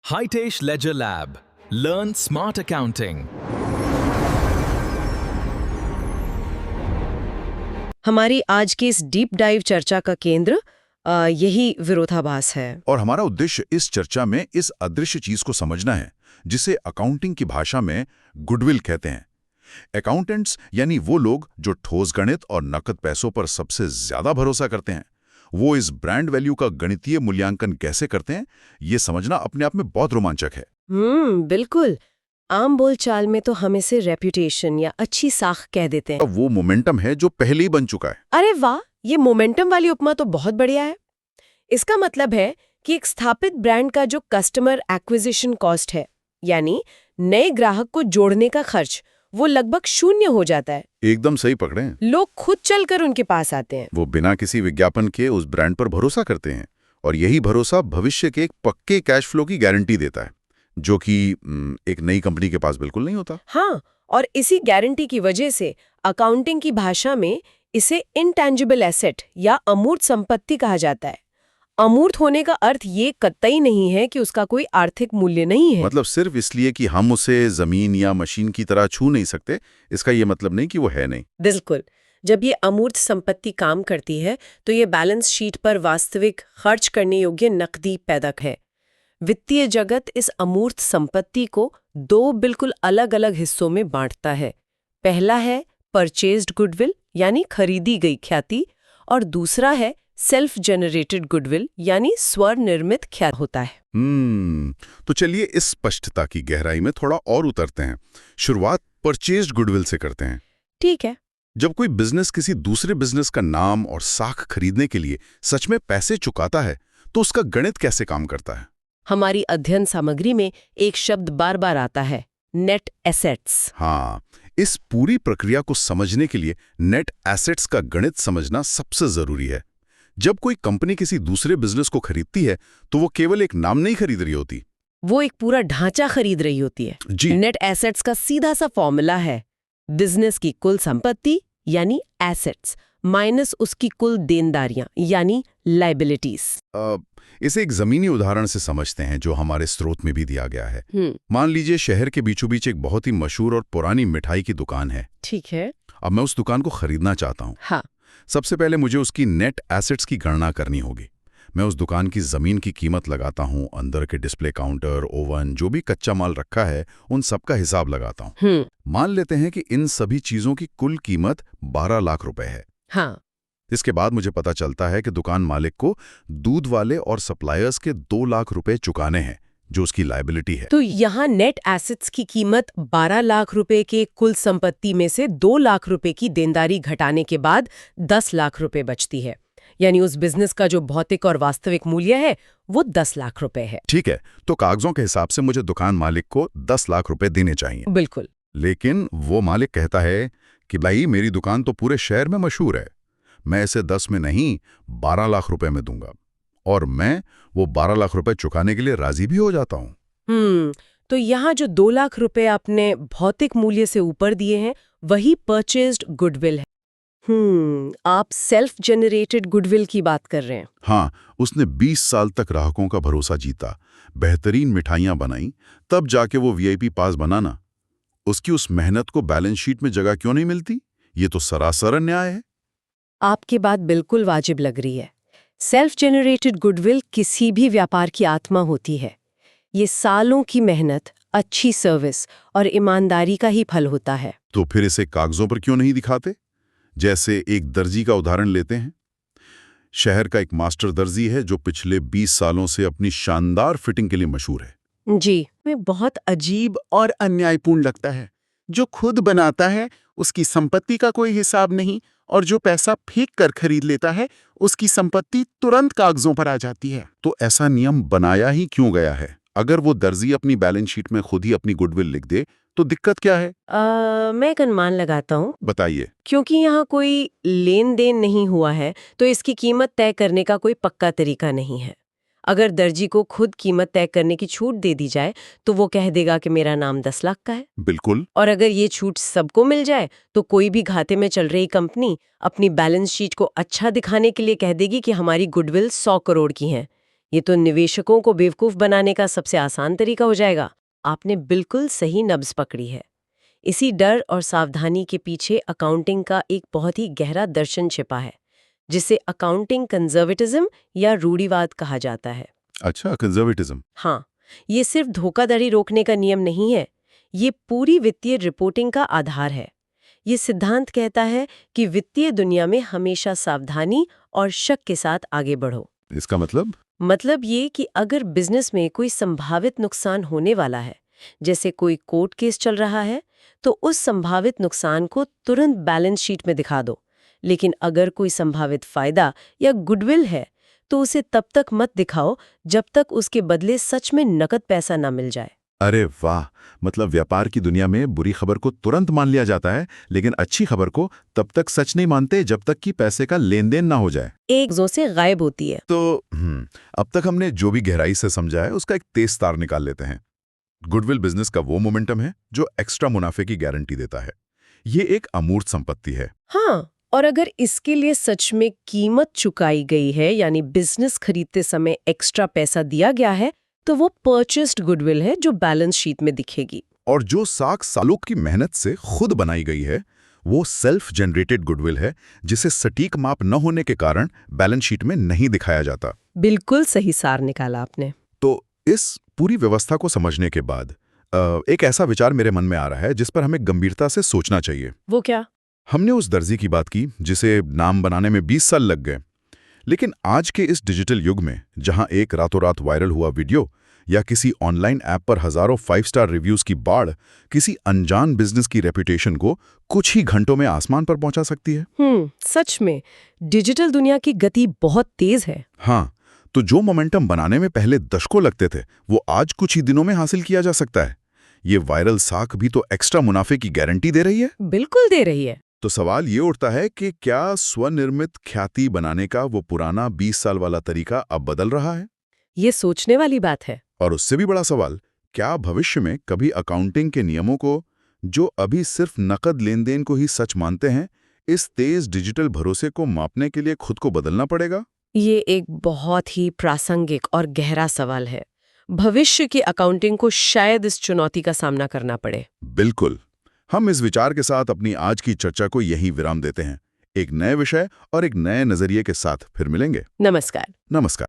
Hitesh Ledger Lab. Learn smart accounting. हमारी आज की इस डीप डाइव चर्चा का केंद्र यही विरोधाभास है। और हमारा उद्देश्य इस चर्चा में इस अदृश्य चीज को समझना है जिसे अकाउंटिंग की भाषा में गुडविल कहते हैं। अकाउंटेंट्स यानी वो लोग जो ठोस गणित और नकद पैसों पर सबसे ज्यादा भरोसा करते हैं, वो इस ब्रांड वैल्यू का गणितीय मूल्यांकन कैसे करते हैं, ये समझना अपने आप में बहुत रोमांचक है। बिल्कुल। आम बोलचाल में तो हम इसे रेप्यूटेशन या अच्छी साख कह देते हैं। अब वो मोमेंटम है जो पहले ही बन चुका है। अरे वाह, ये मोमेंटम वाली उपमा तो बहुत बढ़िया है। इसका मतलब है कि एक स्थापित ब्रांड का जो कस्टमर एक्विजिशन कॉस्ट है, यानी नए ग्राहक को जोड़ने का खर्च, वो लगभग शून्य हो जाता है। एकदम सही पकड़े हैं। लोग खुद चलकर उनके पास आते हैं। वो बिना किसी विज्ञापन के उस ब्रांड पर भरोसा करते हैं, और यही भरोसा भविष्य के एक पक्के कैश फ्लो की गारंटी देता है, जो कि एक नई कंपनी के पास बिल्कुल नहीं होता। हाँ, और इसी गारंटी की वजह से अकाउंटिंग की भाषा में इसे इंटेंजिबल एसेट या अमूर्त संपत्ति कहा जाता है। अमूर्त होने का अर्थ ये कतई नहीं है कि उसका कोई आर्थिक मूल्य नहीं है। मतलब सिर्फ इसलिए कि हम उसे जमीन या मशीन की तरह छू नहीं सकते, इसका ये मतलब नहीं कि वो है नहीं। बिल्कुल। जब ये अमूर्त संपत्ति काम करती है तो ये बैलेंस शीट पर वास्तविक खर्च करने योग्य नकदी पैदा है। वित्तीय जगत इस अमूर्त संपत्ति को दो बिल्कुल अलग अलग हिस्सों में बांटता है। पहला है परचेज्ड गुडविल यानी खरीदी गई ख्याति, और दूसरा है सेल्फ जनरेटेड गुडविल यानी स्वनिर्मित ख्याति होता है। तो चलिए इस स्पष्टता की गहराई में थोड़ा और उतरते हैं। शुरुआत परचेज्ड गुडविल से करते हैं। ठीक है। जब कोई बिजनेस किसी दूसरे बिजनेस का नाम और साख खरीदने के लिए सच में पैसे चुकाता है, तो उसका गणित कैसे काम करता है? हमारी अध्ययन सामग्री में एक शब्द बार बार आता है, नेट एसेट्स। हाँ, इस पूरी प्रक्रिया को समझने के लिए नेट एसेट्स का गणित समझना सबसे जरूरी है। जब कोई कंपनी किसी दूसरे बिजनेस को खरीदती है, तो वो केवल एक नाम नहीं खरीद रही होती, वो एक पूरा ढांचा खरीद रही होती है। जी। नेट एसेट्स का सीधा सा फॉर्मूला है बिजनेस की कुल संपत्ति यानी एसेट्स माइनस उसकी कुल देनदारियां यानी लायबिलिटीज। इसे एक जमीनी उदाहरण से समझते हैं जो हमारे स्रोत में भी दिया गया है। मान लीजिए शहर के बीचों बीच एक बहुत ही मशहूर और पुरानी मिठाई की दुकान है। ठीक है। अब मैं उस दुकान को खरीदना चाहता हूँ। हाँ। सबसे पहले मुझे उसकी नेट एसेट्स की गणना करनी होगी। मैं उस दुकान की जमीन की कीमत लगाता हूँ, अंदर के डिस्प्ले काउंटर, ओवन, जो भी कच्चा माल रखा है, उन सब का हिसाब लगाता हूँ। मान लेते हैं कि इन सभी चीजों की कुल कीमत 12 लाख रुपए है। हाँ। इसके बाद मुझे पता चलता है कि दुकान मालिक को दूध वाले और सप्लायर्स के 2 लाख रुपए चुकाने हैं, जो उसकी लायबिलिटी है। तो यहाँ नेट एसेट्स की कीमत 12 लाख रुपए के कुल संपत्ति में से 2 लाख रुपए की देनदारी घटाने के बाद 10 लाख रुपए बचती है। यानी उस बिजनेस का जो भौतिक और वास्तविक मूल्य है वो 10 लाख रुपए है। ठीक है, तो कागजों के हिसाब से मुझे दुकान मालिक को 10 लाख रुपए देने चाहिए। बिल्कुल। लेकिन वो मालिक कहता है कि भाई मेरी दुकान तो पूरे शहर में मशहूर है, मैं इसे 10 में नहीं 12 लाख रुपए में दूंगा, और मैं वो 12 लाख रुपए चुकाने के लिए राजी भी हो जाता हूँ। तो यहाँ जो 2 लाख रुपए आपने भौतिक मूल्य से ऊपर दिए हैं वही परचेज्ड गुडविल है। आप सेल्फ जनरेटेड गुडविल की बात कर रहे हैं। हाँ, उसने 20 साल तक ग्राहकों का भरोसा जीता, बेहतरीन मिठाइयां बनाई, तब जाके वो वीआईपी पास बनाना। उसकी उस मेहनत को बैलेंस शीट में जगह क्यों नहीं मिलती? ये तो सरासर अन्याय है। आपकी बात बिल्कुल वाजिब लग रही है। सेल्फ जनरेटेड गुडविल किसी भी व्यापार की आत्मा होती है। ये सालों की मेहनत, अच्छी सर्विस और ईमानदारी का ही फल होता है। तो फिर इसे कागजों पर क्यों नहीं दिखाते? जैसे एक दर्जी का उदाहरण लेते हैं। शहर का एक मास्टर दर्जी है जो पिछले 20 सालों से अपनी शानदार फिटिंग के लिए मशहूर है। जी। में बहुत अजीब और अन्यायपूर्ण लगता है। जो खुद बनाता है उसकी संपत्ति का कोई हिसाब नहीं, और जो पैसा फेंक कर खरीद लेता है उसकी संपत्ति तुरंत कागजों पर आ जाती है। तो ऐसा नियम बनाया ही क्यों गया है? अगर वो दर्जी अपनी बैलेंस शीट में खुद ही अपनी गुडविल लिख दे तो दिक्कत क्या है? मैं एक अनुमान लगाता हूँ। बताइए। क्योंकि यहाँ कोई लेन देन नहीं हुआ है तो इसकी कीमत तय करने का कोई पक्का तरीका नहीं है। अगर दर्जी को खुद कीमत तय करने की छूट दे दी जाए तो वो कह देगा कि मेरा नाम 10 लाख का है। बिल्कुल। और अगर ये छूट सबको मिल जाए तो कोई भी घाटे में चल रही कंपनी अपनी बैलेंस शीट को अच्छा दिखाने के लिए कह देगी कि हमारी गुडविल 100 करोड़ की है। ये तो निवेशकों को बेवकूफ बनाने का सबसे आसान तरीका हो जाएगा। आपने बिल्कुल सही नब्ज पकड़ी है। इसी डर और सावधानी के पीछे अकाउंटिंग का एक बहुत ही गहरा दर्शन छिपा है, जिसे अकाउंटिंग कंजर्वेटिज्म या रूढ़िवाद कहा जाता है। अच्छा, कंजर्वेटिज्म। हाँ, ये सिर्फ धोखाधड़ी रोकने का नियम नहीं है, ये पूरी वित्तीय रिपोर्टिंग का आधार है। ये सिद्धांत कहता है कि वित्तीय दुनिया में हमेशा सावधानी और शक के साथ आगे बढ़ो। इसका मतलब ये कि अगर बिजनेस में कोई संभावित नुकसान होने वाला है, जैसे कोई कोर्ट केस चल रहा है, तो उस संभावित नुकसान को तुरंत बैलेंस शीट में दिखा दो। लेकिन अगर कोई संभावित फायदा या गुडविल है, तो उसे तब तक मत दिखाओ जब तक उसके बदले सच में नकद पैसा ना मिल जाए। अरे वाह, मतलब व्यापार की दुनिया में बुरी खबर को तुरंत मान लिया जाता है, लेकिन अच्छी खबर को तब तक सच नहीं मानते जब तक कि पैसे का लेन देन ना हो जाए। एक जो से गायब होती है। तो अब तक हमने जो भी गहराई से समझा है उसका एक तेज तार निकाल लेते हैं। गुडविल बिजनेस का वो मोमेंटम है जो एक्स्ट्रा मुनाफे की गारंटी देता है। ये एक अमूर्त संपत्ति है। हाँ, और अगर इसके लिए सच में कीमत चुकाई गई है, यानी बिजनेस खरीदते समय एक्स्ट्रा पैसा दिया गया है, तो वो परचेस्ड गुडविल है जो बैलेंस शीट में दिखेगी। और जो सालों की मेहनत से खुद बनाई गई है, वो सेल्फ जनरेटेड गुडविल है, जिसे सटीक माप न होने के कारण बैलेंस शीट में नहीं दिखाया जाता। बिल्कुल सही सार निकाला आपने। तो इस पूरी व्यवस्था को समझने के बाद एक ऐसा विचार मेरे मन में आ रहा है जिस पर हमें गंभीरता से सोचना चाहिए। वो क्या? हमने उस दर्जी की बात की जिसे नाम बनाने में 20 साल लग गए, लेकिन आज के इस डिजिटल युग में जहां एक रातों रात वायरल हुआ वीडियो या किसी ऑनलाइन ऐप पर हजारों 5 स्टार रिव्यूज की बाढ़ किसी अनजान बिजनेस की रेपुटेशन को कुछ ही घंटों में आसमान पर पहुंचा सकती है। सच में डिजिटल दुनिया की गति बहुत तेज है। हाँ, तो जो मोमेंटम बनाने में पहले दशकों लगते थे, वो आज कुछ ही दिनों में हासिल किया जा सकता है। ये वायरल साख भी तो एक्स्ट्रा मुनाफे की गारंटी दे रही है। बिल्कुल दे रही है। तो सवाल ये उठता है कि क्या स्वनिर्मित ख्याति बनाने का वो पुराना 20 साल वाला तरीका अब बदल रहा है? ये सोचने वाली बात है। और उससे भी बड़ा सवाल, क्या भविष्य में कभी अकाउंटिंग के नियमों को, जो अभी सिर्फ नकद लेन देन को ही सच मानते हैं, इस तेज डिजिटल भरोसे को मापने के लिए खुद को बदलना पड़ेगा? ये एक बहुत ही प्रासंगिक और गहरा सवाल है। भविष्य की अकाउंटिंग को शायद इस चुनौती का सामना करना पड़े। बिल्कुल। हम इस विचार के साथ अपनी आज की चर्चा को यहीं विराम देते हैं। एक नए विषय और एक नए नजरिए के साथ फिर मिलेंगे। नमस्कार। नमस्कार।